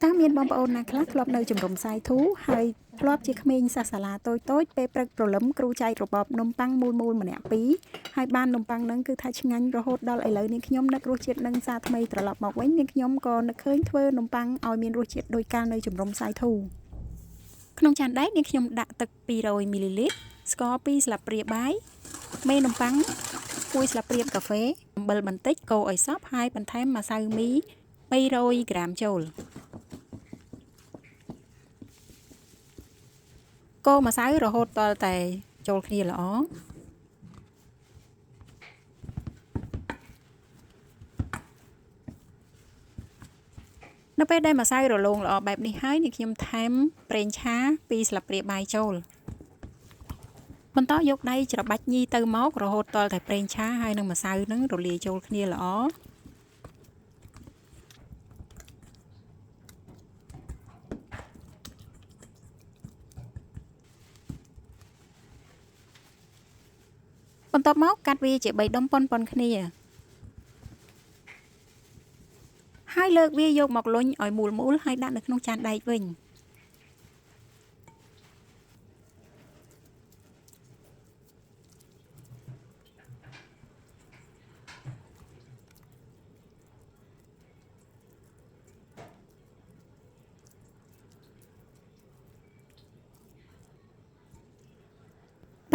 តាមមានបងប្អូនណាខ្លះធ្លាប់នៅជំរំសាយធូហើយធ្លាប់ជាក្មេងសាសាឡាតូចពេលព្រឹកព្រលឹមគ្រូចែករបបនំប៉័ងមូលម្នាក់ពីរហើយបាននំប៉័ងនឹងគឺថាឆ្ងាញ់រហូតដល់ឥឡូវនេះខ្ញុំនឹករសជាតិនឹងសាថ្មីត្រឡប់មកវិញនាងខ្ញុំក៏នឹកឃើញធ្វើនំប៉័ងឲ្យមានរសជាតិដូចកាលនៅជំរំសាយធូក្នុងចានដែកនាងខ្ញុំដាក់ទឹក200មីលីលីត្រស្ករ2ស្លាបព្រាបាយមេនំប៉័ង1ស្លាបព្រាកាហ្វេអំបិលបន្តិចកូរឲ្យសព្វហើយបន្ថែមម្សៅមី300ក្រាមចូលកូរម្សៅរហូតដល់តែចូលគ្នាល្អនៅពេលដែលម្សៅរលោងល្អបែបនេះហើយនាងខ្ញុំថែមប្រេងឆា2ស្លាបព្រាបាយចូលបន្តយកដៃច្របាច់ញីទៅមករហូតដល់តែប្រេងឆាហើយនិងម្សៅនឹងរលាយចូលគ្នាល្អបន្ទាប់មកកាត់វាជា3ដុំប៉ុនគ្នាហើយលើកវាយកមកលុញឲ្យមូលហើយដាក់នៅក្នុងចានដែកវិញ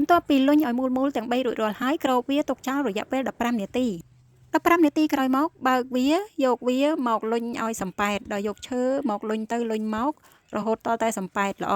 បន្ទាប់ពីលុញឲ្យមូលទាំង3រួចរាល់ហើយគ្របវាទុកចោលរយៈពេល15នាទី15នាទីក្រោយមកបើកវាយកវាមកលុញឲ្យសំប៉ែតដល់យកឈើមកលុញទៅលុញមករហូតដល់តែសំប៉ែតល្អ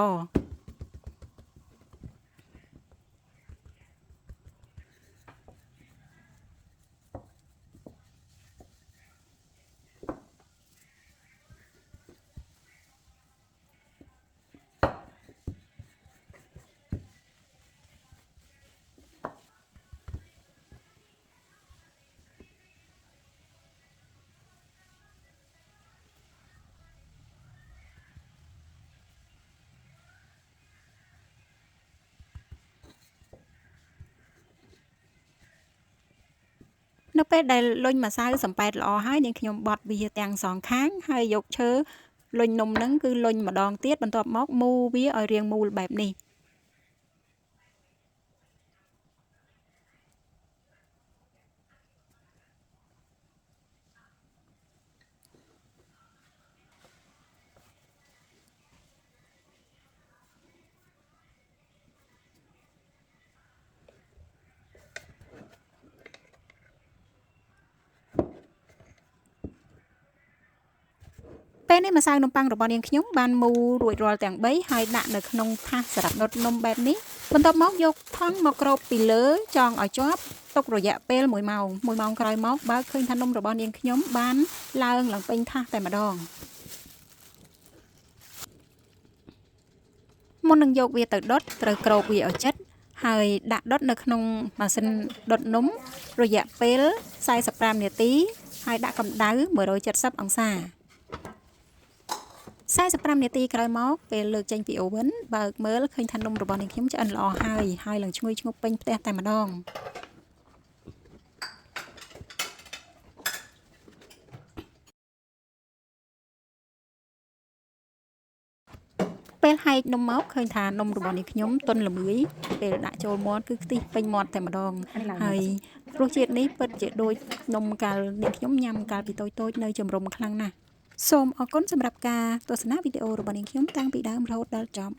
នៅពេលដែលលុញម្សៅសំប៉ែតល្អហើយនាងខ្ញុំបត់វាទាំងសងខាងហើយយកឈើលុញនំហ្នឹងគឺលុញម្ដងទៀតបន្ទាប់មកមូរវាឲ្យរាងមូលបែបនេះពេលនេះម្សៅនំប៉័ងរបស់នាងខ្ញុំបានមូលរួចរាល់ទាំង3ហើយដាក់នៅក្នុងថាសសម្រាប់ដុតនំបែបនេះបន្ទាប់មកយកថង់មកគ្របពីលើចងឲ្យជាប់ទុករយៈពេល1ម៉ោង1ម៉ោងក្រោយមកបើឃើញថានំរបស់នាងខ្ញុំបានឡើងពេញថាសតែម្ដងមុននឹងយកវាទៅដុតត្រូវគ្របវាឲ្យជិតហើយដាក់ដុតនៅក្នុងម៉ាស៊ីនដុតនំរយៈពេល45នាទីហើយដាក់កម្ដៅ170អង្សា45នាទីក្រោយមកពេលលើកចេញពីអូវិនបើកមើលឃើញថានំរបស់នាងខ្ញុំឆ្អិនល្អហើយឡើងឈ្ងុយឈ្ងប់ពេញផ្ទះតែម្ដងពេលហែកនំមកឃើញថានំរបស់នាងខ្ញុំទន់ល្មើយពេលដាក់ចូលមាត់គឺខ្ទិះពេញមាត់តែម្ដងហើយរសជាតិនេះពិតជាដូចនំកាលនាងខ្ញុំញ៉ាំកាលពីតូចនៅជំរំខ្លាំងណាស់សូមអរគុណសម្រាប់ការទស្សនាវីដេអូរបស់នាងខ្ញុំតាំងពីដើមរហូតដល់ចប់